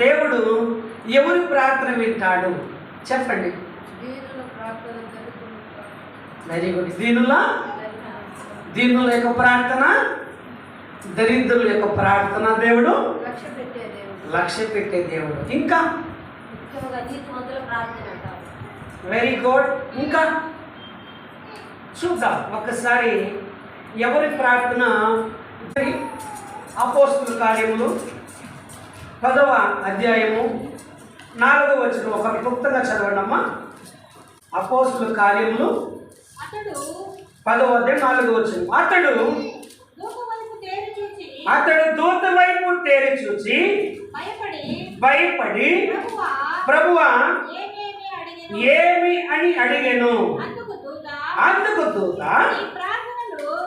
దేవుడు ఎవరి ప్రార్థన వింటాడు చెప్పండి. Very good. దీనుల యొక్క ప్రార్థన, దరిద్రుల యొక్క ప్రార్థన దేవుడు లక్ష్య పెట్టే దేవుడు. ఇంకా వెరీ గుడ్. ఇంకా చూద్దాం ఒకసారి ఎవరి ప్రార్థన. అపోస్తలుల కార్యములు 10వ అధ్యాయము 4వ వచనం ఒక క్లుప్తంగా చదవండి అమ్మా. అపోస్తలుల కార్యములు 10వ అధ్యాయం 4వ వచనం. అతడు దూత వైపు తేరి చూచి భయపడి ప్రభువా ఏమి అని అడిగెను. అందుకు దూత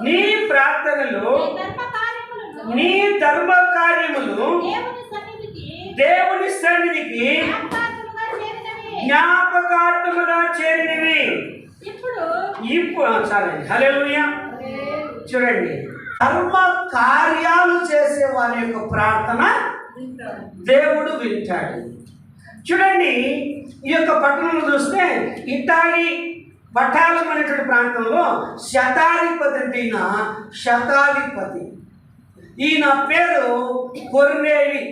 నీ ప్రార్థనలు నీ ధర్మ కార్యములు దేవుని సన్నిధికి జ్ఞాపకార్థముగా చేరినవి. ఇప్పుడు చాలండి. హల్లెలూయా. చూడండి, ధర్మ కార్యాలు చేసే వారి యొక్క ప్రార్థన దేవుడు వింటాడు. చూడండి, ఈ యొక్క పట్టణంలో చూస్తే ఇటాలీ పటాలం అనేటువంటి ప్రాంతంలో శతాధిపతి అంటే శతాధిపతి. ఈయన పేరు కొర్నేలి.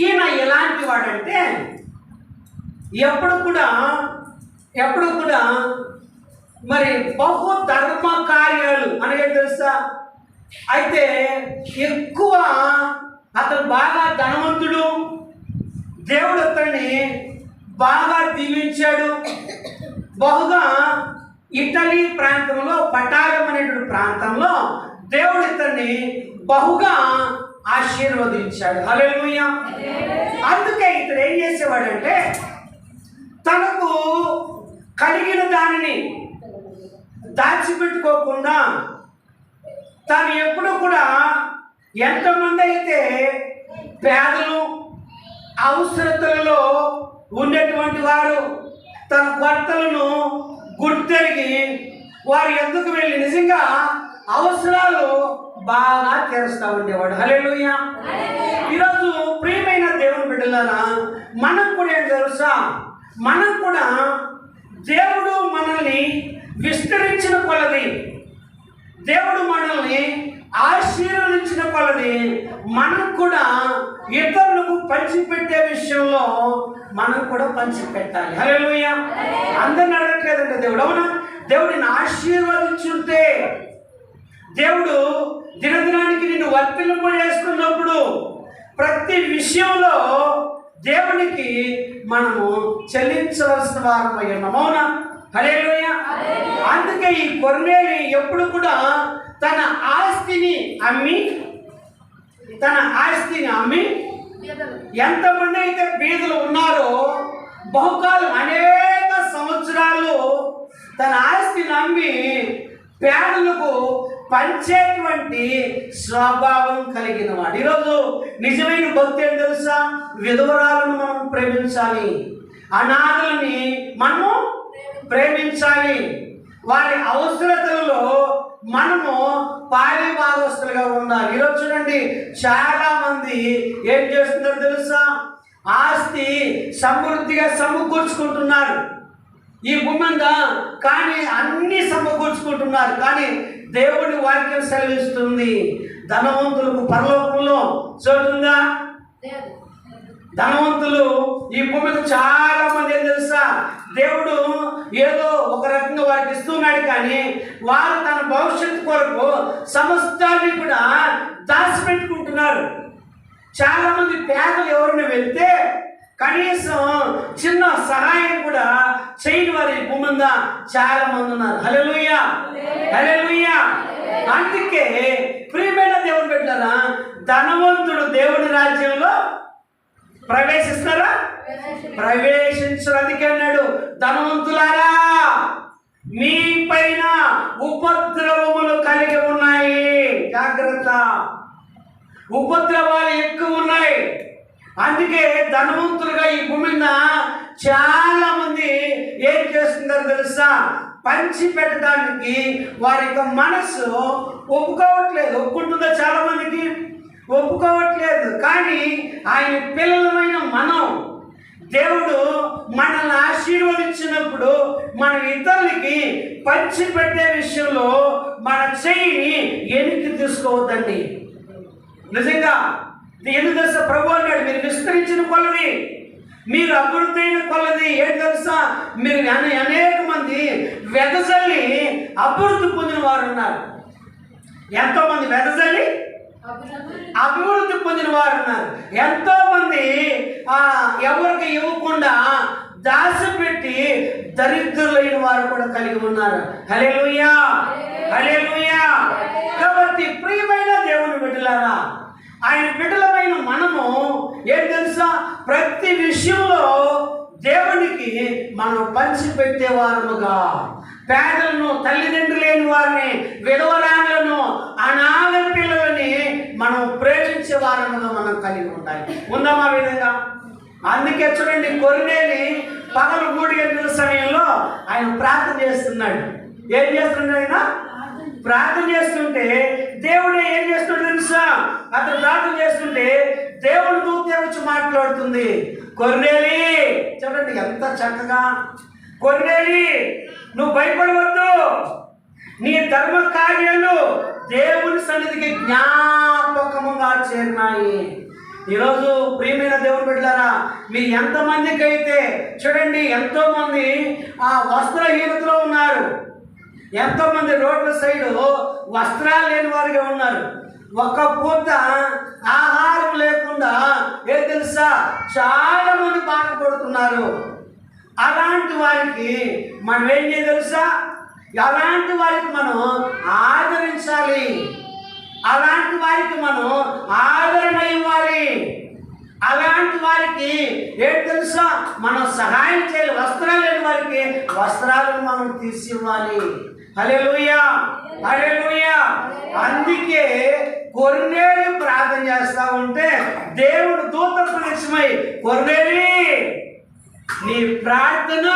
ఈయన ఎలాంటి వాడంటే ఎప్పుడు కూడా మరి బహు ధర్మ కార్యాలు అనేది తెలుసా. అయితే ఎక్కువ అతను బాగా ధనవంతుడు. దేవుడు అతన్ని బాగా దీవించాడు. బహుగా ఇటలీ ప్రాంతంలో పటాలం అనేటువంటి ప్రాంతంలో దేవుడు ఇతన్ని బహుగా ఆశీర్వదించాడు. హల్లెలూయా. అందుకే ఇతడు ఏం చేసేవాడంటే తనకు కలిగిన దానిని దాచిపెట్టుకోకుండా తను ఎప్పుడు కూడా ఎంతమంది అయితే పేదలు అవసరతలలో ఉండేటువంటి వారు తన కొరతలను గుర్తెరిగి వారి ఎందుకు వెళ్ళి నిజంగా అవసరాలు బాగా తీరుస్తూ ఉండేవాడు. హల్లెలూయా. ఈరోజు ప్రియమైన దేవుని బిడ్డలారా, మనం కూడా ఏం తెలుసా, మనం కూడా దేవుడు మనల్ని విస్తరించిన కొలది, దేవుడు మనల్ని ఆశీర్వదించిన కొలది మనం కూడా ఇతరులకు పంచిపెట్టే విషయంలో మనం కూడా పంచిపెట్టాలి. హల్లెలూయా. అందరిని అడగట్లేదంటే దేవుడు, అవునా, దేవుడిని ఆశీర్వదించుంటే దేవుడు దినదినానికి నిన్ను వర్తింపజేస్తున్నప్పుడు ప్రతి విషయంలో దేవునికి మనము చెల్లించవలసిన వారమై ఉన్నాం. అవునా? హల్లెలూయా. అందుకే ఈ కొర్నేలి ఎప్పుడు కూడా తన ఆస్తిని అమ్మి ఎంతమంది అయితే బీదలు ఉన్నారో బహుకాలం అనేక సంవత్సరాలు తన ఆస్తిని అమ్మి పేదలకు పంచేటువంటి స్వభావం కలిగిన వాడు. ఈరోజు నిజమైన భక్తి ఏం తెలుసా, విధవరాలను మనం ప్రేమించాలి, అనాథలని మనము ప్రేమించాలి, వారి అవసరతలలో మనము పాలి భాగస్తులుగా ఉండాలి. ఈరోజు చూడండి, చాలా మంది ఏం చేస్తున్నారో తెలుసా, ఆస్తి సమృద్ధిగా సమకూర్చుకుంటున్నారు ఈ భూమంగా, కానీ అన్ని సమకూర్చుకుంటున్నారు. కానీ దేవుడి వాక్యం సెలవిస్తుంది, ధనవంతులకు పరలోకంలో చోటుందా? ధనవంతులు ఈ భూమి మీద చాలా మంది ఏం తెలుసా, దేవుడు ఏదో ఒక రకంగా వారికి ఇస్తున్నాడు, కానీ వారు తన భవిష్యత్తు కొరకు సమస్తాన్ని కూడా దాచిపెట్టుకుంటున్నారు. చాలా మంది పేదలు ఎవరిని వెళ్తే కనీసం చిన్న సహాయం కూడా చేయని వారి భూమి మీద చాలా మంది ఉన్నారు. హల్లెలూయా, హల్లెలూయా. అందుకే ప్రియమైన దేవుని బిడ్డలారా, ధనవంతుడు దేవుని రాజ్యంలో ప్రవేశిస్తారా? ప్రవేశించరు. అందుకే అన్నాడు, ధనవంతులారా మీ పైన ఉపద్రవములు కలిగి ఉన్నాయి, జాగ్రత్త, ఉపద్రవాలు ఎక్కువ ఉన్నాయి. అందుకే ధనవంతులుగా ఈ భూమి మీద చాలా మంది ఏం చేస్తుంటారో తెలుసా, పంచి పెట్టడానికి వారి యొక్క మనసు ఒప్పుకోవట్లేదు. ఒప్పుకుంటుందా? చాలా మందికి ఒప్పుకోవట్లేదు. కానీ ఆయన పిల్లలమైన మనం, దేవుడు మనల్ని ఆశీర్వదించినప్పుడు మనం ఇతరులకి పంచిపెట్టే విషయంలో మన చెయ్యిని వెనక్కి తీసుకోవద్దండి. నిజంగా ఎందుకు తెలుసా, ప్రభు అన్నాడు, మీరు విస్తరించిన కొలది, మీరు అభివృద్ధి అయిన కొలది ఏంటి తెలుసా, మీరు అనేక మంది వెదజల్లి అభివృద్ధి పొందిన వారు ఉన్నారు. ఎంతో మంది వెదజల్లి అభివృద్ధి పొందిన వారు ఉన్నారు. ఎంతో మంది ఎవరికి ఇవ్వకుండా దాచిపెట్టి దరిద్రులైన వారు కూడా కలిగి ఉన్నారు. హల్లెలూయా, హల్లెలూయా. కాబట్టి ప్రియమైన దేవుని బిడ్డలారా, ఆయన బిడ్డలమైన మనము ఏం తెలుసా, ప్రతి విషయంలో దేవునికి మనం పంచిపెట్టే వారముగా, పేదలను, తల్లిదండ్రులు లేని వారిని, విధవరాలను, అనాథ పిల్లలని మనం ప్రేమించే వారముగా మనం కలిగి ఉండాలి. ఉందామా విధంగా? అందుకే చూడండి, కొర్నేలి పగలు 3 గంటల సమయంలో ఆయన ప్రార్థన చేస్తున్నాడు. ఏం చేస్తున్నాడు ఆయన? ప్రార్థన చేస్తుంటే దేవుడే ఏం చేస్తున్నాడు తెలుసా, అతను ప్రార్థన చేస్తుంటే దేవుడు దూత వచ్చి మాట్లాడుతుంది, కొర్నేలి. చూడండి ఎంత చక్కగా, కొర్నేలి నువ్వు భయపడవద్దు, నీ ధర్మ కార్యాలు దేవుని సన్నిధికి జ్ఞాపకముగా చేరినాయి. ఈరోజు ప్రియమైన దేవుని బిడ్డలారా, మీరు ఎంతమందికి అయితే చూడండి, ఎంతోమంది వస్త్రహీనతలో ఉన్నారు, ఎంతోమంది రోడ్ల సైడు వస్త్రాలు లేని వారిగా ఉన్నారు. ఒక్క పూట ఆహారం లేకుండా ఏం తెలుసా చాలా మంది బాధపడుతున్నారు. అలాంటి వారికి మనం ఏం చేయాలి తెలుసా, అలాంటి వారికి మనం ఆదరించాలి, అలాంటి వారికి మనం ఆదరణ ఇవ్వాలి, అలాంటి వారికి ఏంటి తెలుసా మనం సహాయం చేయాలి. వస్త్రాలు లేని వారికి వస్త్రాలను మనం తీసి ఇవ్వాలి. హల్లెలూయా, హల్లెలూయా. అందుకే కొర్నేలి ప్రార్థన చేస్తా ఉంటే దేవుడు దూత ప్రత్యక్షమై, కొర్నేలి నీ ప్రార్థన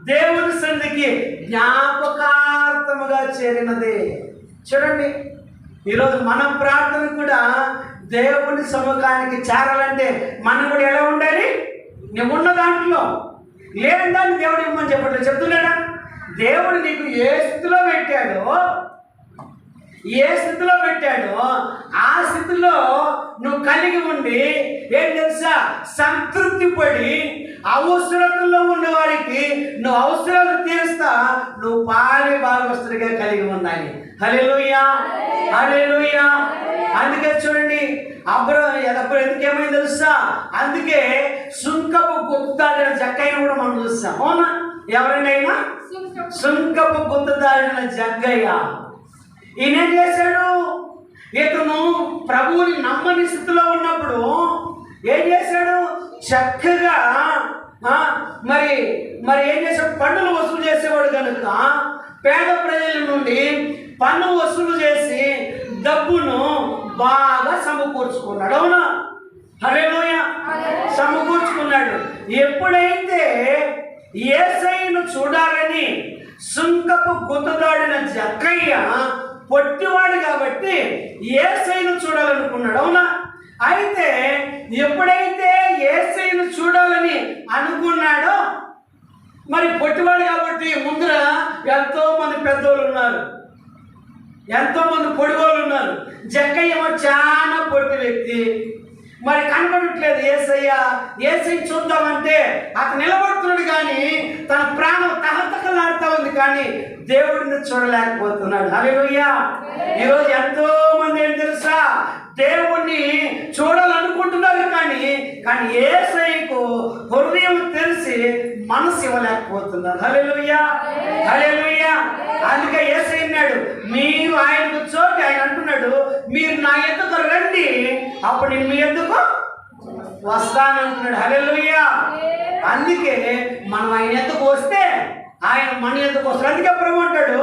దేవుని సన్నిధికి జ్ఞాపకార్థముగా చేరినది. చూడండి, ఈరోజు మన ప్రార్థన కూడా దేవుని సముఖానికి చేరాలంటే మనం కూడా ఎలా ఉండాలి? నువ్వు ఉన్న దాంట్లో లేని దాన్ని దేవుడు ఇవ్వమని చెప్పట్లేదు, చెప్తున్నాడా? దేవుడు నీకు ఏ స్థితిలో పెట్టాడో ఆ స్థితిలో నువ్వు కలిగి ఉండి ఏం తెలుసా, సంతృప్తి పడి అవసరతల్లో ఉన్నవారికి నువ్వు అవసరాలు తీరుస్తా నువ్వు పాలి భాగస్తుడిగా కలిగి ఉండాలి. హల్లెలూయా, హల్లెలూయా. అందుకే చూడండి, అప్పుడు ఎందుకేమైంది తెలుసా, అందుకే సుంకపు గుర్తుదాడిన జక్కయ్యను కూడా మనం చూస్తాం. అవునా? ఎవరైనా సుంకపు గుర్తుదాడిన జగ్గయ్య ఈయనేం చేశాడు, ఇతను ప్రభువుని నమ్మని స్థితిలో ఉన్నప్పుడు ఏం చేశాడు, చక్కగా మరి ఏం చేశాడు, పన్నులు వసూలు చేసేవాడు కనుక పేద ప్రజల నుండి పన్ను వసూలు చేసి డబ్బును బాగా సమకూర్చుకున్నాడు. అవునా? హల్లెలూయా, సమకూర్చుకున్నాడు. ఎప్పుడైతే యేసయ్యను చూడాలని సుంకపు గుర్తుదాడిన జక్కయ్య పొట్టివాడు కాబట్టి యేసయ్యను చూడాలనుకున్నాడు. అవునా? అయితే ఎప్పుడైతే యేసయ్యను చూడాలని అనుకున్నాడో, మరి పొట్టివాడు కాబట్టి ముందర ఎంతో మంది పెద్దోళ్ళు ఉన్నారు, ఎంతో మంది పొడిగోళ్ళు ఉన్నారు. జక్కయ్య చాలా పొట్టి వ్యక్తి, మరి కనబడట్లేదు. యేసయ్య చూద్దామంటే అతను నిలబడుతున్నాడు కానీ తన ప్రాణం తహతకలాడుతూ ఉంది, కానీ దేవుడిని చూడలేకపోతున్నాడు. హల్లెలూయా. ఈరోజు ఎంతో మంది ఏం తెలుసా, దేవుణ్ణి చూడాలనుకుంటున్నారు కానీ యేసయ్యకు హృదయం తెలిసి మనసు ఇవ్వలేకపోతున్నారు. హల్లెలూయా, హల్లెలూయా. అందుకే యేసయ్య అన్నాడు, మీరు ఆయనకు చోటి, ఆయన అంటున్నాడు, మీరు నా ఎద్దుకు రండి, అప్పుడు నేను మీ ఎద్దుకు వస్తానంటున్నాడు. హల్లెలూయా. అందుకే మనం ఆయన ఎద్దుకు వస్తే ఆయన మన ఎద్దుకు వస్తాడు. అందుకే ప్రభు అంటాడు,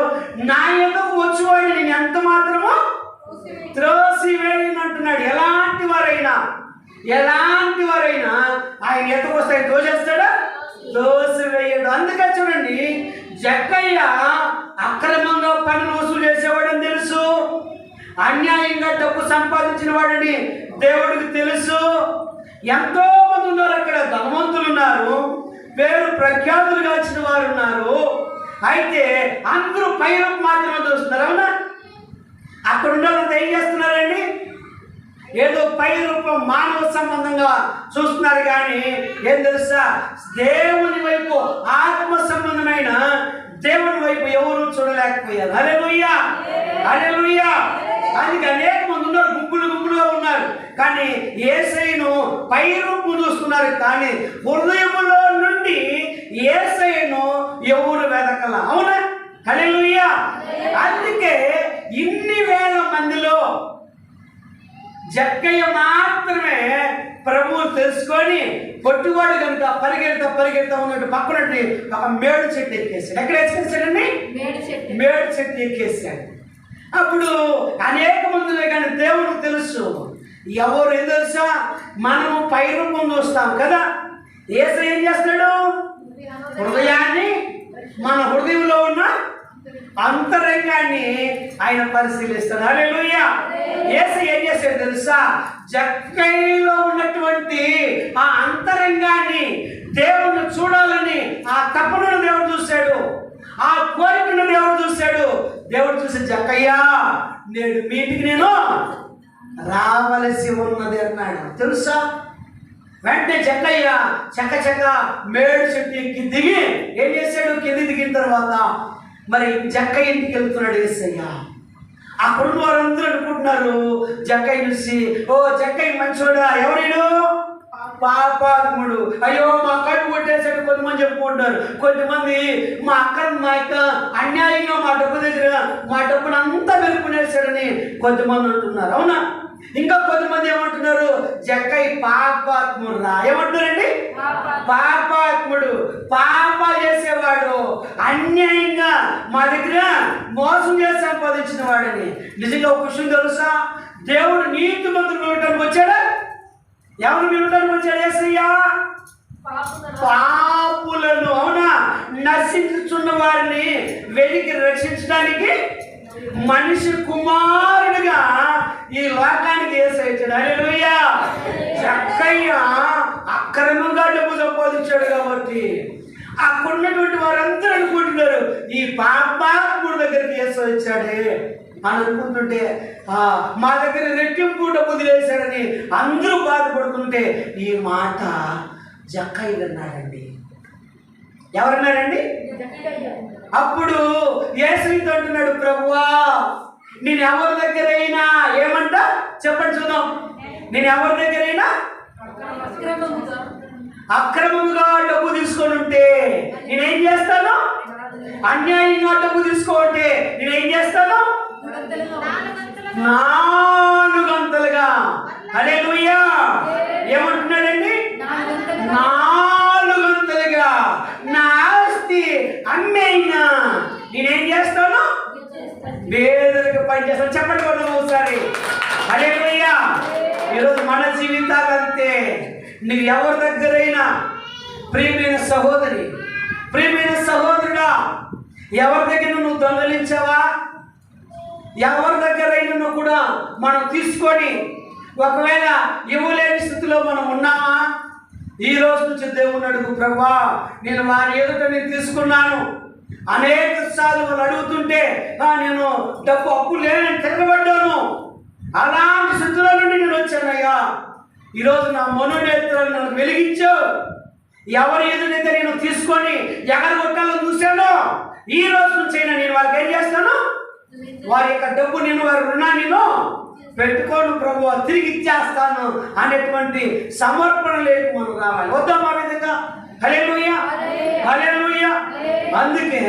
నా ఎద్దుకు వచ్చేవాడిని నేను ఎంత మాత్రమో త్రోసివేయను అంటున్నాడు. ఎలాంటి వారైనా ఆయన ఎద్దుకు వస్తే ఆయన తోసేస్తాడా? తోసివేయడు. అందుకే చూడండి, జక్కయ్య అక్రమంగా పన్నులు వసూలు చేసేవాడని తెలుసు, అన్యాయంగా డబ్బు సంపాదించిన వాడిని దేవుడికి తెలుసు. ఎంతో మంది ఉన్నారు అక్కడ, ధనవంతులు ఉన్నారు, పేరు ప్రఖ్యాతులు కాల్చిన వారు ఉన్నారు. అయితే అందరూ పైరూపు మాత్రమే చూస్తున్నారు. అవునా? అక్కడ ఉన్న వాళ్ళంతా ఏం చేస్తున్నారండి? ఏదో పై రూపం మానవ సంబంధంగా చూస్తున్నారు. కానీ ఏం తెలుసా, దేవుని వైపు, ఆత్మ సంబంధమైన దేవుని వైపు ఎవరు చూడలేకపోయారు. హల్లెలూయా, హల్లెలూయా. అందుకే అనేక మంది ఉన్నారు, గుంపులుగా ఉన్నారు. కానీ యేసయ్యను పై రూపం చూస్తున్నారు, కానీ హృదయములో నుండి యేసయ్యను ఎవరు వెదకల. అవునా? హల్లెలూయా. అందుకే ఇన్ని వేల మందిలో జక్కయ్య మాత్రమే ప్రభువు తెలుసుకొని పొట్టువాడు కనుక పరిగెడతా ఉన్నట్టు పక్కనట్టు ఒక మేడు చెట్టు ఎక్కేసాడు. ఎక్కడ ఎక్కేసాడండి? మేడు చెట్టు ఎక్కేసాడు. అప్పుడు అనేక మందిలో కానీ దేవుడికి తెలుసు ఎవరు. ఏం తెలుసా, మనము పై రూపం చూస్తాం కదా. యేసయ్య ఏం చేస్తాడు? హృదయాన్ని, మన హృదయంలో ఉన్న అంతరంగాన్ని ఆయన పరిశీలిస్తాడు. హల్లెలూయా. యేసయ్య ఏం చేశాడు తెలుసా, జక్కయ్యలో ఉన్నటువంటి ఆ అంతరంగాన్ని దేవుడు చూడాలని ఆ తపనను దేవుడు చూశాడు, ఆ కోరికను దేవుడు చూశాడు. దేవుడు చూసి, జక్కయ్య నేడు మీటికి నేను రావలసి ఉన్నది అన్నాడు. తెలుసా? వెంటనే జక్కయ్య చక్క మేడు చెట్టు ఎక్కి దిగి ఏం చేశాడు? కింది దిగిన తర్వాత మరి జక్కయ్య ఇంటికి వెళ్తున్నాడు యేసయ్య. అక్కడున్న వారందరూ అనుకుంటున్నారు జక్కయ్య చూసి, ఓ జక్కయ్య మంచోడా, ఎవరైనా పాపాత్ముడు, అయ్యో మా కడుపు కొట్టేసాడు కొంతమంది చెప్పుకుంటారు. కొంతమంది మా అక్క అన్యాయంగా మా డబ్బును అంతా వెలుపునేసాడని కొంతమంది అంటున్నారు. అవునా? ఇంకా కొంతమంది ఏమంటున్నారు, జక్కయ్య పాపాత్ముడు రా. ఏమంటారండి? పాపాత్ముడు, పాప చేసేవాడు, అన్యాయంగా మా దగ్గర మోసం చేసి సంపాదించిన వాడని. నిజంగా ఒక విషయం తెలుసా, దేవుడు నీతిమంతులు పిలవడానికి వచ్చాడా? ఎవరు పిలవడానికి వచ్చాడు? యేసయ్య పాపులను, అవునా, నశించుచున్న వారిని వెలికి రక్షించడానికి మనిషి కుమారుడిగా ఈ లోకానికి యేసయ్య వచ్చాడు. హల్లెలూయా. జక్కయ్య అక్రమంగా డబ్బు సంపాదించాడు కాబట్టి అక్కడ ఉన్నటువంటి వారందరూ అనుకుంటున్నారు ఈ పాపాత్ముడి దగ్గరికి యేసయ్య వచ్చాడే అని అనుకుంటుంటే, మా దగ్గర రెట్టింపు డబ్బు వదిలేశాడని అందరూ బాధపడుతుంటే ఈ మాట జక్కయ్య అన్నాడండి. ఎవరన్నాడండి? అప్పుడు యేసయ్యతో అంటున్నాడు, ప్రభువా నేను ఎవరి దగ్గరైనా ఏమంట చెప్పండి చూద్దాం. నేను ఎవరి దగ్గరైనా అక్రమంగా డబ్బు తీసుకొని ఉంటే నేనేం చేస్తాను? అన్యాయంగా డబ్బు తీసుకోంటే నేనేం చేస్తాను? 4 గంటలుగా. హల్లెలూయా. ఏమంటున్నాడండి? 4 గంటలుగా నా ఆస్తి అమ్మేయినా నేనేం చేస్తాను? పేదలకు పనిచేస్తాను. చెప్పండి కొద్దాం ఒకసారి. హల్లెలూయా. ఈరోజు మన జీవితాలు అంతే. నువ్వు ఎవరి దగ్గరైనా, ప్రియమైన సహోదరి, ప్రియమైన సహోదరుడా, ఎవరి దగ్గర నువ్వు దొంగలించావా? ఎవరి దగ్గరైనా నువ్వు కూడా మనం తీసుకొని ఒకవేళ ఇవ్వలేని స్థితిలో మనం ఉన్నామా? ఈ రోజు నుంచి దేవుని అడుగు, ప్రభువా నేను వారి ఎదుట నేను తీసుకున్నాను, అనేక సార్లు వాళ్ళు అడుగుతుంటే నేను డబ్బు అప్పు లేనని తిరగబడ్డాను, అలాంటి స్థితిలో నుండి నేను వచ్చానయ్యా. ఈరోజు నా మనోనేత్రాలు నన్ను వెలిగించావు. ఎవరి ఎదురైతే నేను తీసుకొని ఎగరగొట్టాలని చూశానో ఈ రోజు నుంచి నేను వాళ్ళకి ఏం చేస్తాను? వారి యొక్క డబ్బు నేను, వారి రుణాన్ని నేను పెట్టుకోను ప్రభువా, తిరిగి ఇచ్చేస్తాను అనేటువంటి సమర్పణ లేదు మనం రావాలి. వద్దాం ఆ విధంగా. హల్లెలూయా, హల్లెలూయా. అందుకే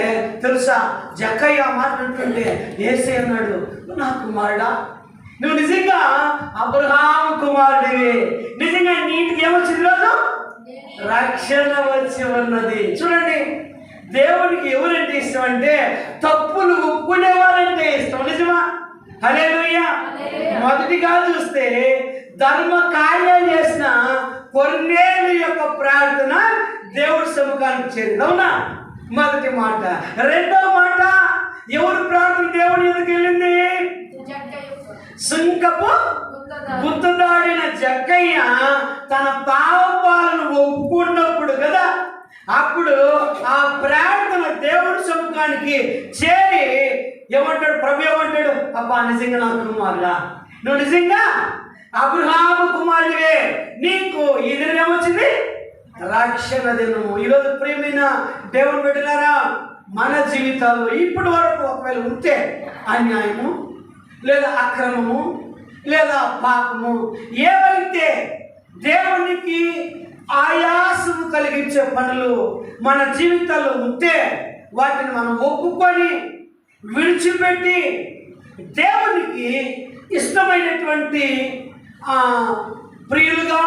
తెలుసా, జక్కయ్య మాట్లాడుతుంటే యేసయ్య అన్నాడు, నా కుమారుడా నువ్వు నిజంగా అబ్రహాము కుమారుడివి. నిజంగా నీటికి ఏమొచ్చింది? రోజు రక్షణ వచ్చి ఉన్నది. చూడండి, దేవునికి ఎవరంటే ఇష్టం అంటే తప్పులు ఒప్పుకునేవారంటే ఇష్టం. నిజమా? హల్లెలూయా. మొదటిగా చూస్తే ధర్మ కార్యాలు చేసిన కొర్నేలు యొక్క ప్రార్థన దేవుడి సముఖానికి చేరింది. అవునా? మొదటి మాట. రెండో మాట, ఎవరి ప్రార్థన దేవుడి ఎదురుకి వెళ్ళింది? సుంకపు గుర్తుదాడిన జక్కయ్య తన పాపాలను ఒప్పుకున్నప్పుడు కదా, అప్పుడు ఆ ప్రార్థన దేవుడి సముఖానికి చేరి ఏమంటాడు? ప్రభు ఏమంటాడు? అబ్బా నిజంగా నా కుమారుడా, నువ్వు నిజంగా అబ్రహాము కుమారుడివే, నీకు ఈ దినం ఏమొచ్చింది? రక్షణ దినము. ఈరోజు ప్రియమైన దేవుని బిడ్డలారా, మన జీవితాల్లో ఇప్పటి వరకు ఒకవేళ ఉంటే అన్యాయము లేదా అక్రమము లేదా పాపము ఏవైతే దేవునికి ఆయాసము కలిగించే పనులు మన జీవితాల్లో ఉంటే వాటిని మనం ఒప్పుకొని విడిచిపెట్టి దేవునికి ఇష్టమైనటువంటి ప్రియులుగా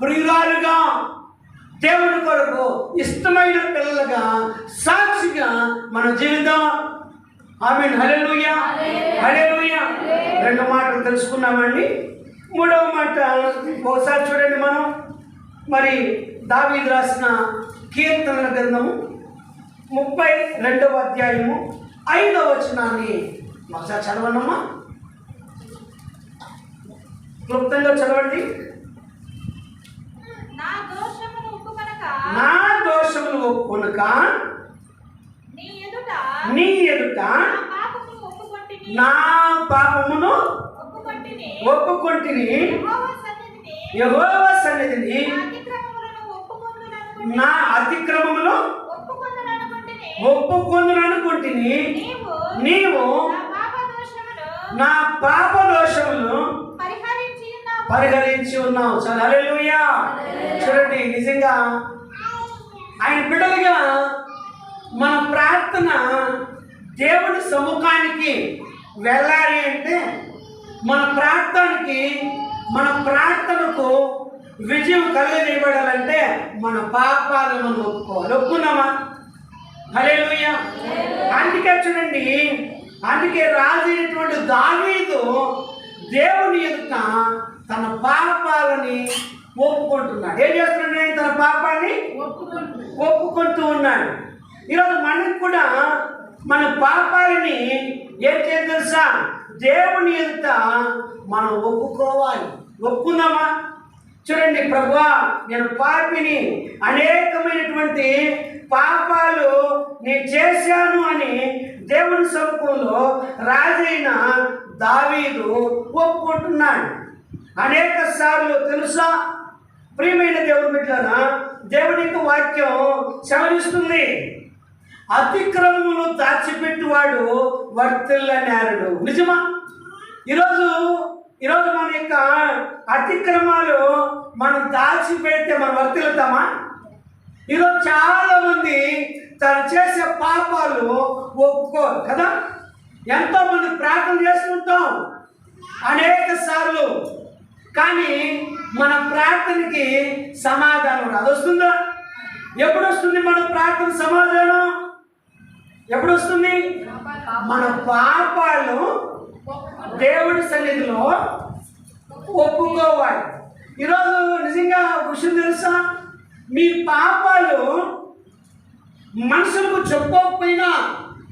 ప్రియురాలుగా దేవుని కొరకు ఇష్టమైన పిల్లలుగా సాక్షిగా మన జీవితం. ఆమేన్. హల్లెలూయా, హల్లెలూయా. రెండు మాటలు తెలుసుకున్నామండి. మూడవ మాట ఒకసారి చూడండి. మనం మరి దావీదు రాసిన కీర్తనల గ్రంథము 32వ అధ్యాయము 5వ వచనాన్ని ఒకసారి చదవండమ్మా, క్లుప్తంగా చదవండి. నా దోషములు ఒప్పుకొనక నీ ఎదుట నా పాపమును ఒప్పుకొంటిని, యెహోవా సన్నిధిని నా అతిక్రమములు ఒప్పుకొందుననుకొంటిని, నీవు నా పాప దోషములను పరిహరించి ఉన్నావు. చాలా హల్లెలూయా. చూడండి, నిజంగా ఆయన బిడ్డలుగా మన ప్రార్థన దేవుడి సముఖానికి వెళ్ళాలి అంటే, మన ప్రార్థనకు విజయం కలగజేయబడాలంటే మన పాపాలను మనం ఒప్పుకోవాలి. ఒప్పుకున్నామా? హల్లెలూయా. అందుకే చూడండి, అందుకే రాజు అయినటువంటి దావీదు దేవుని ఎదుట తన పాపాలని ఒప్పుకుంటున్నాడు. ఏం చేస్తున్నాడు? తన పాపాన్ని ఒప్పుకుంటూ ఉన్నాడు. ఈరోజు మనకు కూడా మన పాపాలని ఏం చేయాలి తెలుసా? దేవుని ఎదుట మనం ఒప్పుకోవాలి. ఒప్పుకున్నామా? చూడండి, ప్రభువా నేను పాపిని, అనేకమైనటువంటి పాపాలు నేను చేశాను అని దేవుని సముఖంలో రాజైన దావీదు ఒప్పుకుంటున్నాడు. అనేక సార్లు తెలుసా ప్రియమైన దేవుని బిడ్డలారా, దేవుని యొక్క వాక్యం సెలవిస్తుంది, అతిక్రమమును దాచిపెట్టువాడు వర్తిల్ల నేరడు. నిజమా? ఈరోజు మన యొక్క అతిక్రమాలు మనం దాచిపెడితే మనం వర్తిల్లుతామా? ఈరోజు చాలా మంది తను చేసే పాపాలు ఒప్పుకోరు కదా. ఎంతో మంది ప్రార్థన చేసుకుంటాం అనేక సార్లు, కానీ మన ప్రార్థనకి సమాధానం రాదు. వస్తుందా? ఎప్పుడు వస్తుంది మన ప్రార్థన సమాధానం? ఎప్పుడు వస్తుంది? మన పాపాలు దేవుడి సన్నిధిలో ఒప్పుకోవాలి. ఈరోజు నిజంగా విషయం తెలుసా? మీ పాపాలు మనుషులకు చెప్పుకోకపోయినా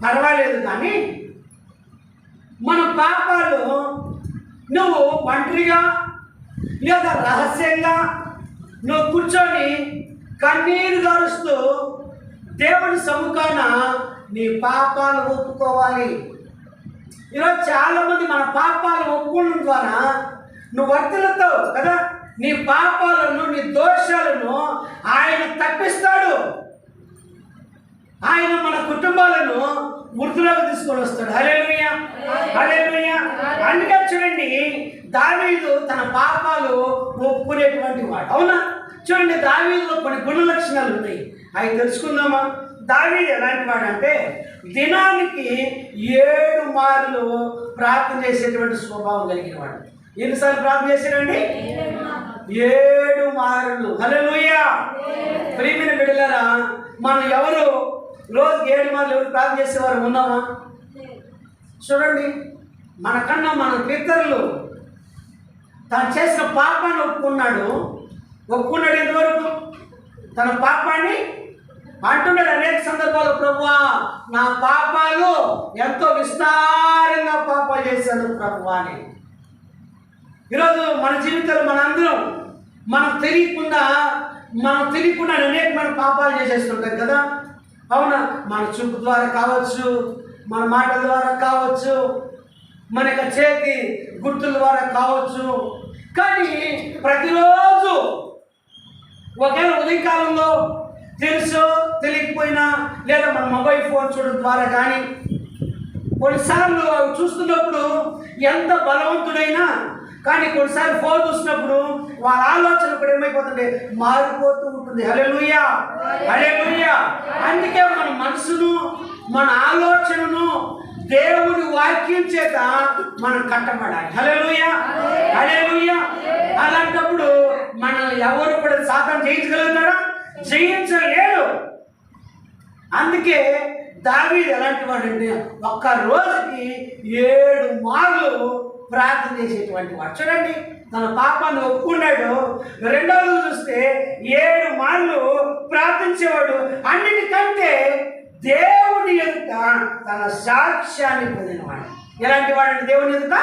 పర్వాలేదు, కానీ మన పాపాలు నువ్వు ఒంటరిగా లేదా రహస్యంగా నువ్వు కూర్చొని కన్నీరు గారుస్తూ దేవుడి సముఖాన నీ పాపాలు ఒప్పుకోవాలి. ఈరోజు చాలామంది మన పాపాలు ఒప్పుకోవడం ద్వారా నువ్వు వర్తలతావు కదా. నీ పాపాలను, నీ దోషాలను ఆయన తప్పిస్తాడు. ఆయన మన కుటుంబాలను వృద్ధిలోకి తీసుకొని వస్తాడు. హల్లెలూయా, హల్లెలూయా. అందుకే చూడండి, దావీదు తన పాపాలు ఒప్పుకునేటువంటి వాడు. అవునా? చూడండి, దావీదులో కొన్ని గుణ లక్షణాలు ఉన్నాయి, అవి తెలుసుకుందామా? దావీదు ఎలాంటి వాడు అంటే, దినానికి 7 మార్లు ప్రార్థన చేసేటువంటి స్వభావం కలిగిన వాడు. ఎన్నిసార్లు ప్రార్థన చేశాడండి? 7 మార్లు. హల్లెలూయా. ప్రియమైన బిడ్డలారా, మనం ఎవరు రోజుకి 7 మార్లు ఎవరు ప్రార్థన చేసేవారు ఉన్నామా? చూడండి, మనకన్నా మన పితరులు తను చేసిన పాపాన్ని ఒప్పుకున్నాడు. ఎంతవరకు? తన పాపాన్ని అంటున్నాడు అనేక సందర్భాలు, ప్రభువా నా పాపాలు ఎంతో విస్తారంగా పాపాలు చేశాను ప్రభువా అని. ఈరోజు మన జీవితంలో మనందరం మనం తెలియకుండా అనేకమైన పాపాలు చేసేస్తుంటాం కదా. అవునా? మన చూపు ద్వారా కావచ్చు, మన మాటల ద్వారా కావచ్చు, మన యొక్క చేతి గుర్తుల ద్వారా కావచ్చు. కానీ ప్రతిరోజు ఒకవేళ ఉదయకాలంలో తెలుసో తెలియకపోయినా లేదా మన మొబైల్ ఫోన్ చూడడం ద్వారా కానీ కొన్నిసార్లు అవి చూస్తున్నప్పుడు ఎంత బలవంతుడైనా కానీ కొన్నిసార్లు ఫోన్ చూసినప్పుడు వాళ్ళ ఆలోచన కూడా ఏమైపోతుంది, మారిపోతూ ఉంటుంది. హల్లెలూయా, హల్లెలూయా. అందుకే మన మనసును, మన ఆలోచనను దేవుని వాక్యం చేత మనం కట్టబడాలి. హల్లెలూయా, హల్లెలూయా. అలాంటప్పుడు మనల్ని ఎవరు కూడా సాతాను జయించగలుగుతారా? జయించలేడు. అందుకే దావీదు ఎలాంటి వాడంటే ఒక్క రోజుకి 7 మార్లు ప్రార్థన చేసేటువంటి వాడు. చూడండి, తన పాపాన్ని ఒప్పుకున్నాడు. రెండవది చూస్తే 7 మార్లు ప్రార్థించేవాడు. అన్నిటికంటే దేవుని ఎదుట తన సాక్ష్యాన్ని పొందినవాడు. ఎలాంటి వాడంటే దేవుని ఎదుట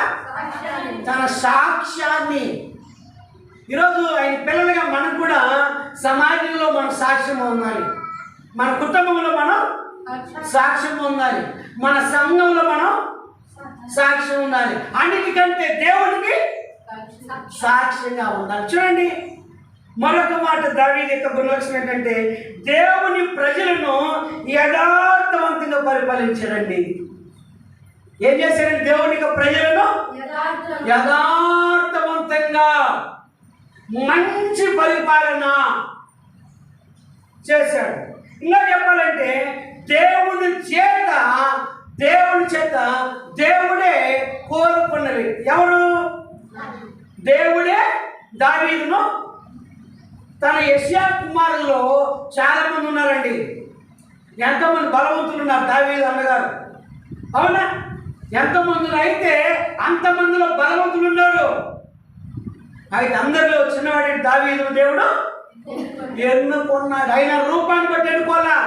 తన సాక్ష్యాన్ని. ఈరోజు ఆయన పిల్లలుగా మనం కూడా సమాజంలో మనం సాక్ష్యం ఉండాలి, మన కుటుంబంలో మనం సాక్ష్యం ఉండాలి, మన సంఘంలో మనం సాక్ష్యం ఉండాలి. అన్నిటికంటే దేవుడికి సాక్ష్యంగా ఉండాలి. చూడండి, మరొక మాట దావీదు యొక్క గుణలక్షణం ఏంటంటే దేవుని ప్రజలను యథార్థవంతంగా పరిపాలించారండి. ఏం చేశారంటే దేవుని యొక్క ప్రజలను యథార్థవంతంగా మంచి పరిపాలన చేశాడు. ఇంకా చెప్పాలంటే దేవుని చేత దేవుడే కోరుకున్న వ్యక్తి ఎవరు? దేవుడే దావీదును తన యెషయా కుమారుల్లో చాలా మంది ఉన్నారండి. ఎంతమంది బలవంతులు ఉన్నారు దావీదు అన్నగారు. అవునా? ఎంతమందిలో అయితే అంతమందిలో బలవంతులు ఉన్నారు. అయితే అందరిలో చిన్నవాడి దావీదు దేవుడు ఎన్నుకున్నాడు. ఆయన రూపాన్ని బట్టి ఎన్నుకోవాలా.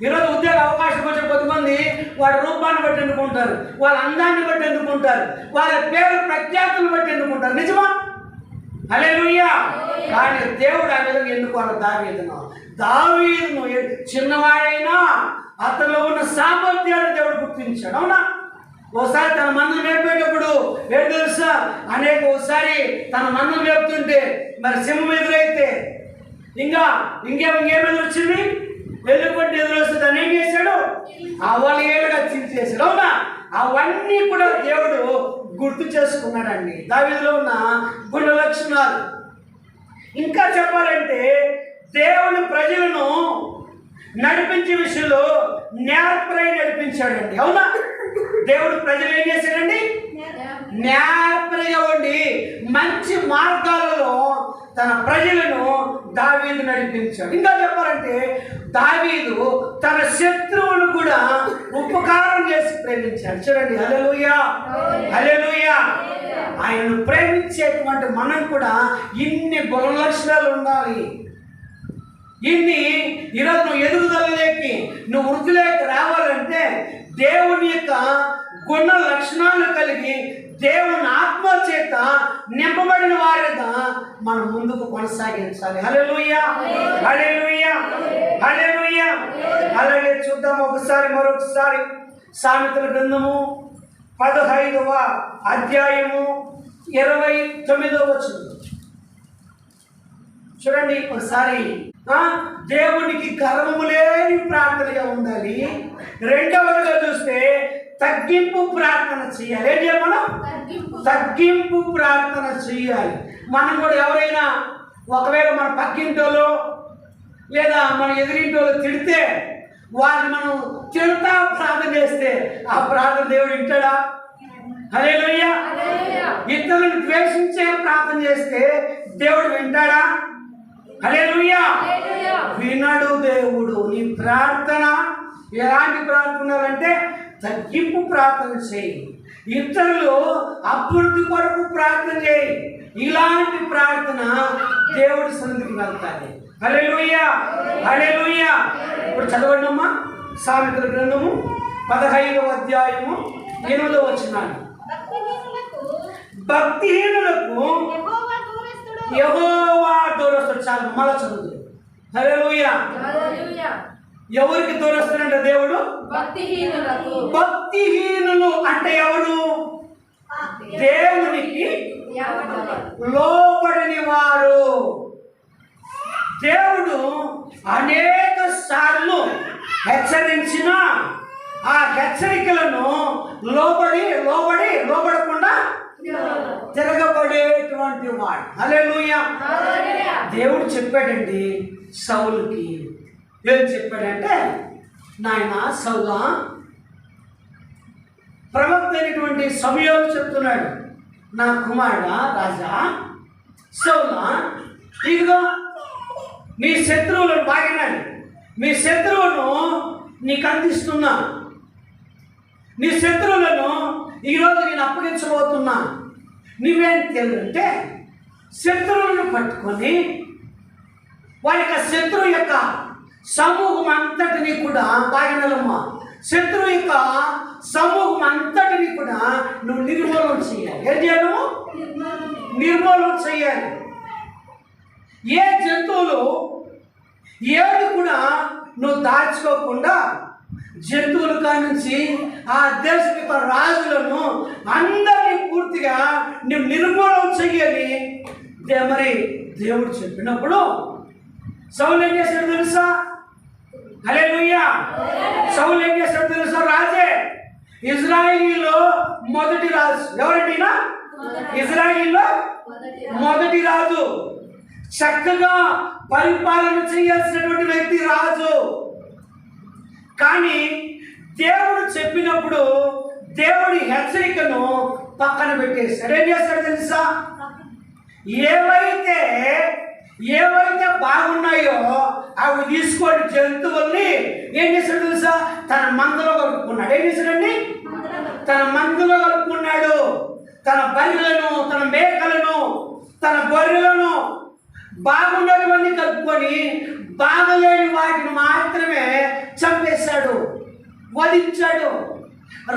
ఈరోజు ఉద్యోగ అవకాశం వచ్చే కొద్దిమంది వాడి రూపాన్ని బట్టి ఎన్నుకుంటారు, వాళ్ళ అందాన్ని బట్టి ఎన్నుకుంటారు, వాళ్ళ పేరు ప్రఖ్యాతులను బట్టి ఎన్నుకుంటారు. నిజమా? హల్లెలూయా. కానీ దేవుడు ఆ విధంగా ఎన్నుకోవాలి దావీదును చిన్నవాడైనా అతనిలో ఉన్న సామర్థ్యాన్ని దేవుడు గుర్తించాడు. అవునా? ఒకసారి తన మందం మేపేటప్పుడు ఏం తెలుసా, ఒకసారి తన మందం మేపుతుంటే మరి సింహం ఎదురైతే ఇంకేం ఎదురొచ్చింది, ఎదురుపట్టి ఎదురొస్తే దాన్ని ఏం చేశాడు, అవన్నీ ఏళ్ళుగా చించేశాడు. అవునా? అవన్నీ కూడా దేవుడు గుర్తు చేసుకున్నాడండి దావీదులో ఉన్న గుణ లక్షణాలు. ఇంకా చెప్పాలంటే దేవుని ప్రజలను నడిపించే విషయంలో న్యాయపరై నడిపించాడండి. అవునా? దేవుడు ప్రజలు ఏం చేశాడండి, న్యాయపరగా ఉండి మంచి మార్గాలలో తన ప్రజలను దావీదు నడిపించాడు. ఇంకా చెప్పాలంటే దావీదు తన శత్రువులు కూడా ఉపకారం చేసి ప్రేమించాడు. చూడండి, హల్లెలూయా, హల్లెలూయా. ఆయనను ప్రేమించేటువంటి మనం కూడా ఇన్ని గుణ లక్షణాలు ఉండాలి. ఈరోజు నువ్వు ఎదుగుదలలోకి, నువ్వు వృద్ధిలోకి రావాలంటే దేవుని యొక్క గుణ లక్షణాలు కలిగి దేవుని ఆత్మ చేత నింపబడిన వారిగా మనం ముందుకు కొనసాగించాలి. హల్లెలూయా, హల్లెలూయా, హల్లెలూయా. అలాగే చూద్దాం మరొకసారి సామెతల గ్రంథము 15వ అధ్యాయము 29వ వచనం చూడండి. ఒకసారి దేవునికి గర్వము లేని ప్రార్థనగా ఉండాలి. రెండవదిగా చూస్తే తగ్గింపు ప్రార్థన చేయాలి. ఏం చేయాలి? మనం తగ్గింపు ప్రార్థన చేయాలి. మనం కూడా ఎవరైనా ఒకవేళ మన పక్కింటోళ్ళు లేదా మన ఎదురింటోళ్ళు తిడితే వారిని మనం తిడతా ప్రార్థన చేస్తే ఆ ప్రార్థన దేవుడు వింటాడా? హల్లెలూయా. ఇతరులను ద్వేషించే ప్రార్థన చేస్తే దేవుడు వింటాడా? హల్లెలూయా. వినడు దేవుడు. నీ ప్రార్థన ఎలాంటి ప్రార్థనలంటే తగ్గింపు ప్రార్థన చేయి, ఇతరులు అభివృద్ధి కొరకు ప్రార్థన చేయి. ఇలాంటి ప్రార్థన దేవుడి సన్నిధికి వెళ్తాది. హల్లెలూయా, హల్లెలూయా. ఇప్పుడు చదవండమ్మా సామెతల గ్రంథము 15వ అధ్యాయము 8వ వచనం. భక్తిహీనులకు యెహోవా దూరస్తుడు. చాలు, మళ్ళా చదువుతుంది. హల్లెలూయా. ఎవరికి దూరస్తుడంట దేవుడు? భక్తిహీనులకు. భక్తిహీనులు అంటే ఎవరు? దేవునికి లోబడని వారు. దేవుడు అనేక సార్లు హెచ్చరించిన ఆ హెచ్చరికలను లోబడకుండా తిరగబడేటువంటి వాడు. హల్లెలూయా. దేవుడు చెప్పాడండి సౌలుకి. ఏం చెప్పాడంటే, నాయన సౌలా, ప్రవక్త అయినటువంటి సమయాలు చెప్తున్నాడు, నా కుమారుడా రాజా సౌలా, ఇదిగో నీ శత్రువులను బాగినాడు, మీ శత్రువును నీకు అందిస్తున్నా, నీ శత్రువులను ఈరోజు నేను అప్పగించబోతున్నా. నువ్వేం తెలియంటే శత్రువులను పట్టుకొని వారి యొక్క శత్రువు యొక్క సమూహం అంతటిని కూడా బాగినలమ్మ, శత్రువు యొక్క సమూహం అంతటిని కూడా నువ్వు నిర్మూలన చేయాలి. ఏం చేయను? నిర్మూలన చేయాలి. ఏ జంతువులు ఏది కూడా నువ్వు దాచుకోకుండా జంతువుల కానుంచి ఆ దేశం యొక్క రాజులను అందరినీ పూర్తిగా నువ్వు నిర్మూలన చెయ్యాలి. మరి దేవుడు చెప్పినప్పుడు సౌలు ఏం చేశాడు తెలుసా? హల్లెలూయా. సౌలు ఏం చేశాడు తెలుసా? రాజే, ఇజ్రాయిలీలో మొదటి రాజు. ఎవరండి? ఇజ్రాయిలీలో మొదటి రాజు. చక్కగా పరిపాలన చేయాల్సినటువంటి వ్యక్తి రాజు. కానీ దేవుడు చెప్పినప్పుడు దేవుడి హెచ్చరికను పక్కన పెట్టేశాడు. ఏం చేస్తాడు తెలుసా? ఏవైతే బాగున్నాయో అవి తీసుకొని జంతువుల్ని ఏం చేశాడు తెలుసా? తన మందలో కలుపుకున్నాడు. ఏం చేశాడండి? తన మందలో కలుపుకున్నాడు. తన బర్రెలను, తన మేకలను, తన గొర్రెలను బాగున్నటువంటి కలుపుకొని బాగలేని వాటిని మాత్రమే చంపేశాడు, వధించాడు.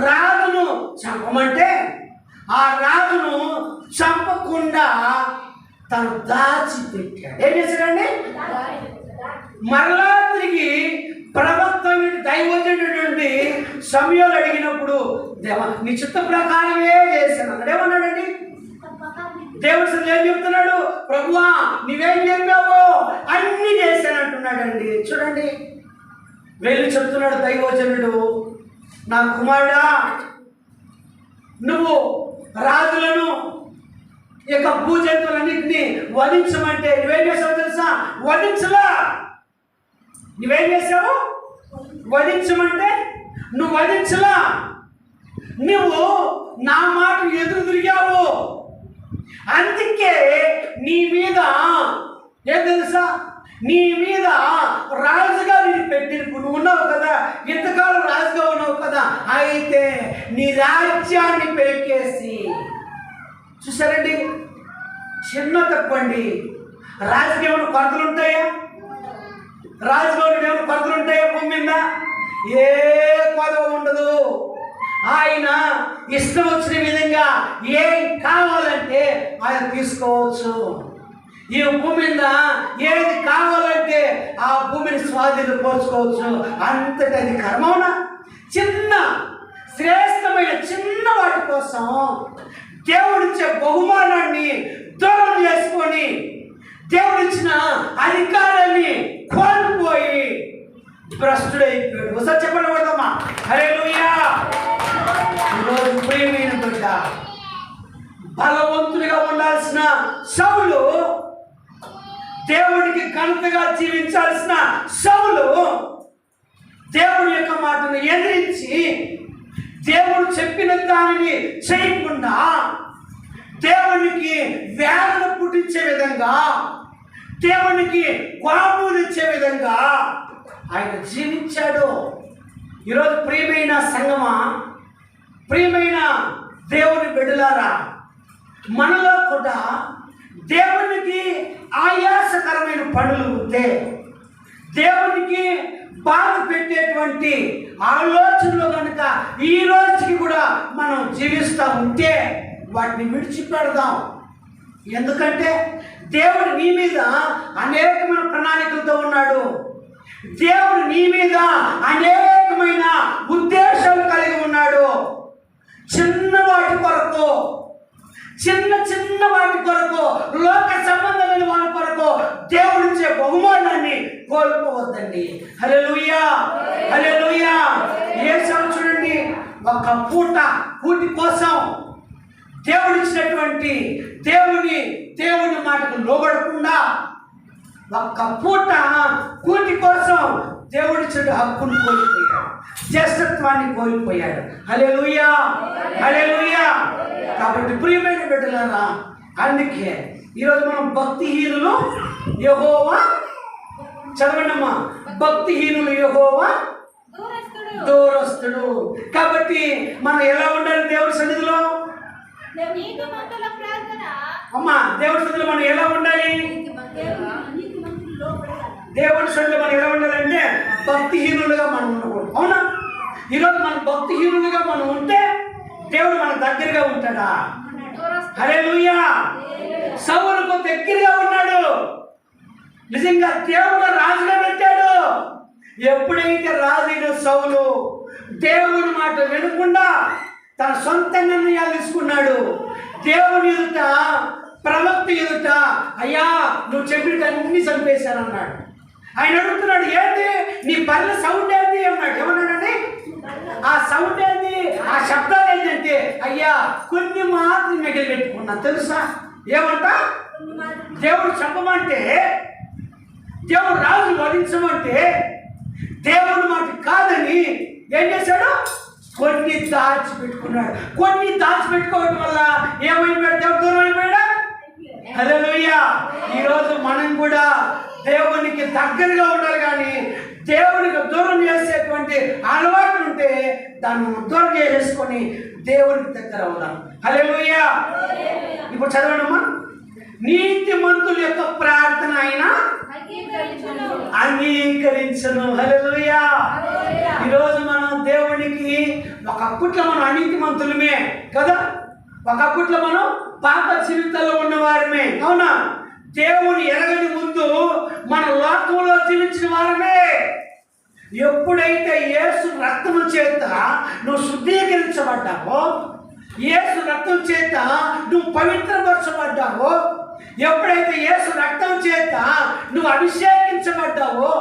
రాజును చంపమంటే ఆ రాజును చంపకుండా తను దాచిపెట్టాడు. ఏం చేశాడండి? మరలా తిరిగి ప్రవక్త దైవజనుడి సమయాలు అడిగినప్పుడు, దేవా నీ చిత్త ప్రకారమే చేశాను అన్నాడు. ఏమన్నాడండి? దేవుడు అసలు ఏం చెప్తున్నాడు? ప్రభువా నీవేం చెప్పావో అన్ని చేశానంటున్నాడండి. చూడండి, వెళ్ళి చెప్తున్నాడు దైవజనుడు, నా కుమారుడా, నువ్వు రాజులను ఇక భూజంతువులన్నింటినీ వధించమంటే నువ్వేం చేసావు తెలుసా? వధించలా. నువ్వేం చేసావు? వధించమంటే నువ్వు వధించలా. నువ్వు నా మాట ఎదురు తిరిగావు. అందుకే నీ మీద ఏం తెలుసా? నీ మీద రాజుగా నేను పెట్టి నువ్వు ఉన్నావు కదా, ఇంతకాలం రాజుగా ఉన్నావు కదా, అయితే నీ రాజ్యాన్ని పెరికేసి. చూసారండి, చిన్న తప్పండి. రాజుకి ఏమైనా కొరతలు ఉంటాయా? రాజుగౌరుడు ఏమైనా కొరతలు ఉంటాయా? భూమి మీద ఏ కొరత ఉండదు. ఆయన ఇష్టం వచ్చిన విధంగా ఏం కావాలంటే ఆయన తీసుకోవచ్చు. ఈ భూమి మీద ఏది కావాలంటే ఆ భూమిని స్వాధీనపరచుకోవచ్చు. అంతటి అది కర్మవునా? చిన్న శ్రేష్టమైన చిన్న వాటి కోసం దేవుడిచ్చే బహుమానాన్ని దూరం చేసుకొని దేవుడిచ్చిన అధికారాన్ని కోల్పోయి భ్రష్టుడైపోయాడు. ఒకసారి చెప్పండి పడదమ్మా. హల్లెలూయా. ఈరోజు ప్రియమైన బిడ్డ, బలవంతుడిగా ఉండాల్సిన సౌలు, దేవుడికి ఘనతగా జీవించాల్సిన సౌలు దేవుడి యొక్క మాటను ఎదిరించి దేవుడు చెప్పిన దానిని చేయకుండా దేవునికి వేదన పుట్టించే విధంగా, దేవునికి కోపం తెచ్చే విధంగా ఆయన జీవించాడు. ఈరోజు ప్రియమైన సంగమా, ప్రియమైన దేవుని బిడ్డలారా, మనలో కూడా దేవునికి ఆయాసకరమైన పనులు ఉంటే, దేవునికి బాధ పెట్టేటువంటి ఆలోచనలు కనుక ఈ రోజుకి కూడా మనం జీవిస్తూ ఉంటే వాటిని విడిచిపెడదాం. ఎందుకంటే దేవుడు నీ మీద అనేకమైన ప్రణాళికలతో ఉన్నాడు. దేవుడు నీ మీద అనేకమైన ఉద్దేశాలు కలిగి ఉన్నాడు. చిన్న వాటి కొరకు, చిన్న వాటి కొరకు, లోక సంబంధమైన వాటి కొరకు దేవుడిచ్చే బహుమానాన్ని కోల్పోవద్దండి. హల్లెలూయా, హల్లెలూయా. యేసు చూడండి, ఒక పూట కూటి కోసం దేవుడిచ్చినటువంటి దేవుని మాటకు లోబడకుండా ఒక్క పూట కూటి కోసం దేవుడిచ్చిన హక్కును కోల్పోయాడు, జ్యేష్ఠత్వాన్ని కోల్పోయాడు. హల్లెలూయా, హల్లెలూయా. కాబట్టి ప్రియమైన బిడ్డలారా, అందుకే ఈరోజు మనం భక్తిహీనులు యెహోవా, చదవండమ్మా, భక్తిహీనులు యెహోవా దూరస్తుడు. కాబట్టి మనం ఎలా ఉండాలి దేవుడి సన్నిధిలో? అమ్మా, దేవుడి సన్నిధిలో మనం ఎలా ఉండాలి? దేవుడి సన్నిధిలో మనం ఎలా ఉండాలంటే భక్తిహీనులుగా మనం ఉండకూడదు. అవునా? ఈరోజు మనం భక్తిహీనులుగా మనం ఉంటే దేవుడు మన దగ్గరగా ఉంటాడా? హల్లెలూయా. సౌలుకు దగ్గరగా ఉన్నాడు. నిజంగా దేవుడు రాజుగా పెట్టాడు. ఎప్పుడైతే రాజైన సౌలు దేవుని మాట వినకుండా తన సొంత నిర్ణయాలు తీసుకున్నాడు, దేవుని ఎదుట, ప్రవక్త ఎదుట, అయ్యా నువ్వు చెప్పిన అన్ని చంపేశానన్నాడు. ఆయన అడుగుతున్నాడు, ఏంటి నీ బర్రెల సౌండ్ ఏంటి అన్నాడు. ఏమన్నాడండి? ఆ సౌండ్ ఏంటి, ఆ శబ్దాలు ఏంటంటే, అయ్యా కొన్ని మాత్రం మిగిలి పెట్టుకున్నా. తెలుసా ఏమంట? దేవుడు చెప్పమంటే, దేవుడు రాజు వధించమంటే దేవుని మాట కాదని ఏం చేశాడు? కొన్ని దాచిపెట్టుకున్నాడు. కొన్ని దాచిపెట్టుకోవడం వల్ల ఏమైపోయాడు? దేవుడు దూరం అయిపోయాడా? హల్లెలూయా. ఈరోజు మనం కూడా దేవునికి దగ్గరగా ఉండాలి, కానీ దేవునికి దూరం చేసేటువంటి అలవాటు ఉంటే దాన్ని దూరం చేసేసుకొని దేవునికి దగ్గర అవుదాం. హల్లెలూయా. ఇప్పుడు చదవడమ్మా. నీతిమంతుల యొక్క ప్రార్థన ఆయన అంగీకరించను. హల్లెలూయా. ఈరోజు మనం దేవునికి ఒకప్పట్లో మనం అనీతిమంతులమే కదా, ఒకప్పట్లో మనం పాప జీవితంలో ఉన్నవారమే. అవునా? దేవుని ఎరగని ముందు మన లోకంలో జీవించిన వారమే. ఎప్పుడైతే యేసు రక్తము చేత నువ్వు శుద్ధీకరించబడ్డావో, యేసు రక్తం చేత నువ్వు పవిత్రపరచబడ్డావో, ఎప్పుడైతే యేసు రక్తం చేత నువ్వు అభిషేకించబడ్డావో,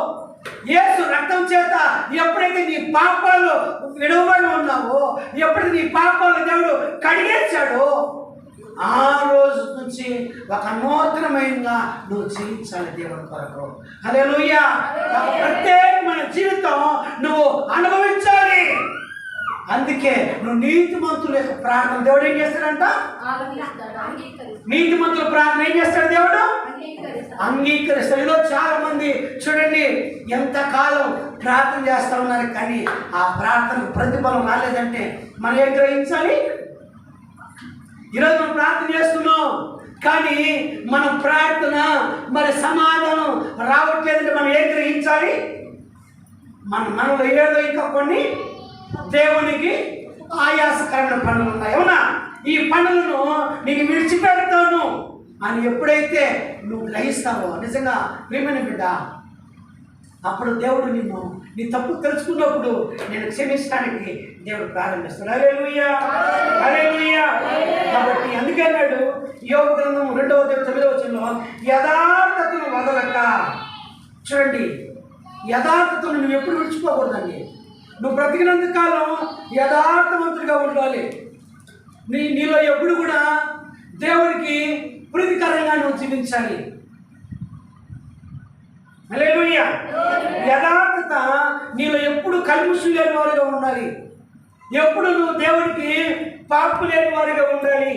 యేసు రక్తం చేత ఎప్పుడైతే నీ పాపాలు విడవబడి ఉన్నావో, ఎప్పుడైతే నీ పాపాలు దేవుడు కడిగేశాడో, ఆ రోజు నుంచి ఒక నూతనమైన నువ్వు జీవించాలి దేవుని కొరకు. హల్లెలూయా. ప్రత్యేకమైన జీవితం నువ్వు అనుభవించాలి. అందుకే నువ్వు నీతిమంతుల యొక్క ప్రార్థన దేవుడు ఏం చేస్తాడంట? నీతిమంతుల ప్రార్థన ఏం చేస్తాడు దేవుడు? అంగీకరిస్తాడు. ఈరోజు చాలా మంది చూడండి, ఎంతకాలం ప్రార్థన చేస్తా ఉన్నారు, కానీ ఆ ప్రార్థనకు ప్రతిఫలం రాలేదంటే మనం ఏం గ్రహించాలి? ఈరోజు మనం ప్రార్థన చేస్తున్నాం, కానీ మన ప్రార్థన మరి సమాధానం రావట్లేదంటే మనం ఏం గ్రహించాలి? మనలో ఏదో ఇంకా కొన్ని దేవునికి ఆయాసకరమైన పనులు ఉన్నాయి. అవునా? ఈ పనులను నీకు విడిచిపెడతాను అని ఎప్పుడైతే నువ్వు గ్రహిస్తావో, నిజంగా ప్రియమైన బిడ్డ, అప్పుడు దేవుడు నీ తప్పు తెలుసుకున్నప్పుడు నేను క్షమించడానికి దేవుడు ప్రారంభిస్తాడు. హల్లెలూయా, హల్లెలూయా. కాబట్టి అందుకే అన్నాడు యోబు గ్రంథం 2:9 యథార్థతను వదలక. చూడండి, యథార్థతను నువ్వు ఎప్పుడు విడిచిపోకూడదండి. నువ్వు బ్రతికినంత కాలం యథార్థవంతుడిగా ఉండాలి. నీలో ఎప్పుడు కూడా దేవుడికి ప్రీతికరంగా నువ్వు జీవించాలి. హల్లెలూయా. యథార్థత నీలో ఎప్పుడు కల్ముషం లేని వారిగా ఉండాలి. ఎప్పుడు నువ్వు దేవుడికి పాపు లేని వారిగా ఉండాలి.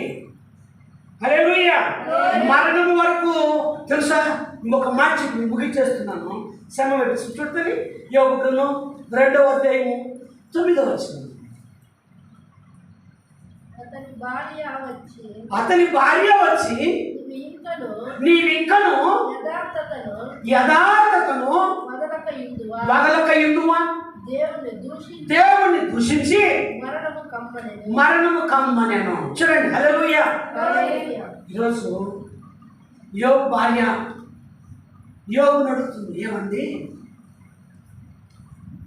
హల్లెలూయా. మరణం వరకు తెలుసా? ఇంకొక మాట చెప్పి ముగించేస్తున్నాను. శ్రమ పెట్టి చూడండి, యోబు గ్రంథం 2:9 అతని భార్య వచ్చి నీ వింకను యథార్థతను వదలక యుందువా, దేవుణ్ణి దూషించి మరణము కమ్మనెను. చూడండి, హల్లెలూయా. ఈరోజు యోబు భార్య యోబును అడుగుతుంది, ఏమండి?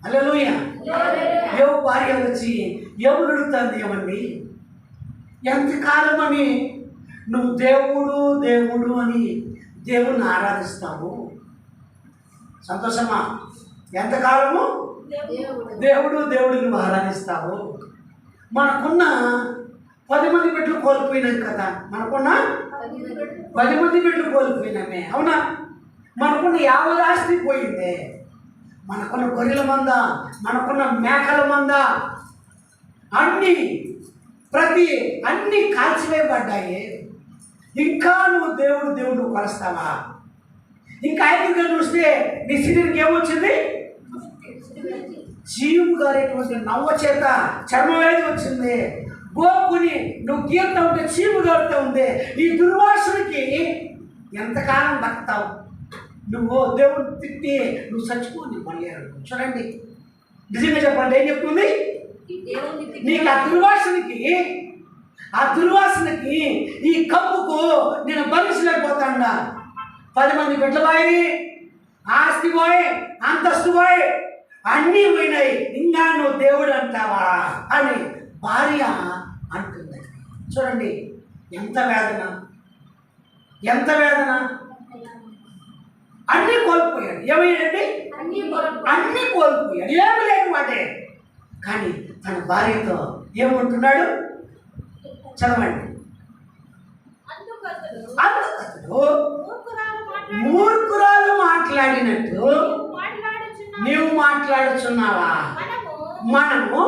హల్లెలూయా. యోబు భార్య వచ్చి యోబును అడుగుతుంది, ఏమండి, ఎంతకాలం అని నువ్వు దేవుడు దేవుడు అని దేవుణ్ణి ఆరాధిస్తావు? సంతోషమా? ఎంతకాలము దేవుడు దేవుడు నువ్వు ఆరాధిస్తావు? మనకున్న 10 మంది బిడ్డలు కోల్పోయినాం కదా. మనకున్న 10 మంది బిడ్డలు కోల్పోయినామే, అవునా? మనకున్న 50 ఆస్తి పోయిందే. మనకున్న గొర్రెల మంద, మనకున్న మేకల మంద, అన్నీ కాల్చివేయబడ్డాయి. ఇంకా నువ్వు దేవుడు దేవుడు కొలుస్తావా? ఇంకా ఐదుగా చూస్తే నీ శరీరానికి ఏమొచ్చింది? చీము గారేటువంటి నవ్వ చేత చర్మవేది వచ్చింది. గోపుని నువ్వు గీరుతా ఉంటే చీము గారుతూ ఉంది. ఈ దుర్వాసనకి ఎంతకాలం బతుకుతావు? నువ్వు దేవుడిని తిట్టి నువ్వు చచ్చిపోని మళ్ళీ. చూడండి, నిజంగా చెప్పండి, ఏం చెప్తుంది? నీకు ఆ దుర్వాసనకి ఈ కప్పుకు నేను భరించలేకపోతాడా? 10 మంది బిడ్డలు పోయి, ఆస్తి పోయి, అంతస్తు పోయి, అన్నీ పోయినాయి, ఇంకా నువ్వు దేవుడు అంటావా అని భార్య అంటుంది. చూడండి, ఎంత వేదన, ఎంత వేదన. అన్నీ కోల్పోయాడు. ఏమయ్యాడండి? అన్నీ కోల్పోయాడు, ఏమి లేని వాటే. కానీ తన భార్యతో ఏమంటున్నాడు? చదవండి. అందుకతడు మూర్ఖురాలు మాట్లాడినట్టు నీవు మాట్లాడుచున్నావా? మనము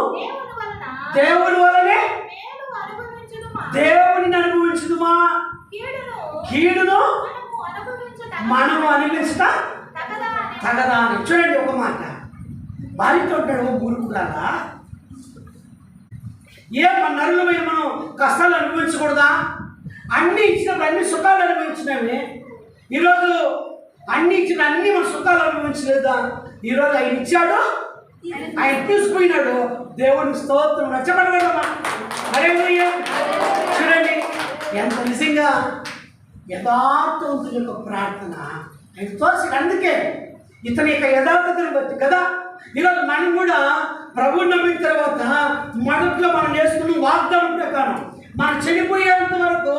దేవుడి వలనే దేవుడిని అనుభవించుదుమా? కీడును మనము అనుభవించుట తగదా అని. చూడండి, ఒక మాట భార్యతో ఉంటాడు, మూర్ఖురాలా, మన నరులు మనం కష్టాలు అనుభవించకూడదా? అన్నీ ఇచ్చినప్పుడు అన్ని సుఖాలు అనుభవించినవి. ఈరోజు అన్ని ఇచ్చిన అన్ని మన సుఖాలు అనుభవించలేదా? ఈరోజు ఆయన ఇచ్చాడు, ఆయన తీసుకుపోయినాడు. దేవుని స్తోత్రం రచ్చబడగలమా? హల్లెలూయా. చూడండి, ఎంత నిజంగా యథార్థవంతుల యొక్క ప్రార్థన ఆయన తోసి. అందుకే ఇతని యొక్క యథార్థతను బట్టి కదా ఈరోజు మనం కూడా ప్రభువు నమ్మిన తర్వాత మొదట్లో మనం చేసుకున్న వాగ్దానం ప్రకారం మనం చనిపోయేంత వరకు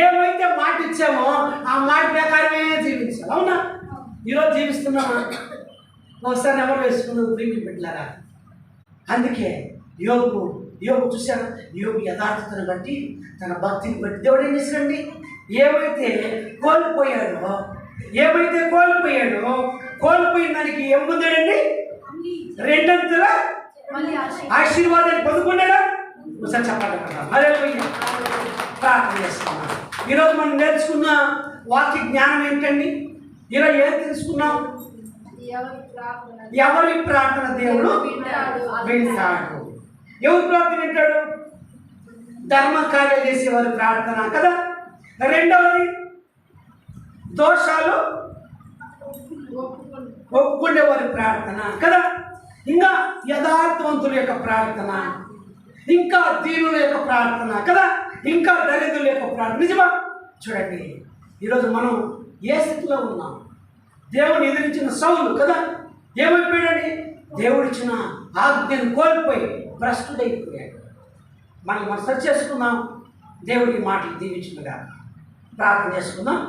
ఏమైతే మాట ఇచ్చామో ఆ మాట ప్రకారమే జీవించాలి, అవునా? ఈరోజు జీవిస్తున్నామా? ఒకసారి ఎవరు వేసుకున్నాం ప్రీతి పెట్టారా? అందుకే యోగు చూశారు. యోగు యథార్థతను బట్టి, తన భక్తిని బట్టి దేవుడు ఏం చేశాడండి? ఏమైతే కోల్పోయాడో కోల్పోయిన దానికి ఏం పొందాడండి? 2 అంతల ఆశీర్వాదాన్ని పొందుకున్నాడా? ఒకసారి చెప్పండి కదా. హల్లెలూయా. ప్రార్థన చేస్తున్నాం. ఈరోజు మనం నేర్చుకున్న వాక్య జ్ఞానం ఏంటండి? ఈరోజు ఏం తెలుసుకున్నాం? ఎవరి ప్రార్థన దేవుడు వింటాడు. ఎవరి ప్రార్థన వింటాడు? ధర్మకార్యాలు చేసేవారి ప్రార్థన కదా. రెండవది దోషాలు ఒప్పుకునేవారి ప్రార్థన కదా. ఇంకా యథార్థవంతుల యొక్క ప్రార్థన, ఇంకా దీనుల యొక్క ప్రార్థన కదా, ఇంకా దరిద్రుల యొక్క ప్రార్థన. నిజమా? చూడండి, ఈరోజు మనం ఏ స్థితిలో ఉన్నాం? దేవుని ఎదిరించిన సౌలు కదా ఏమైపోయాడని? దేవుడిచ్చిన ఆజ్ఞను కోల్పోయి భ్రష్టుడైపోయాడు. మనం సరి చేసుకుందాం. దేవుడి మాటలు దీవించుగా ప్రార్థన చేసుకుందాం.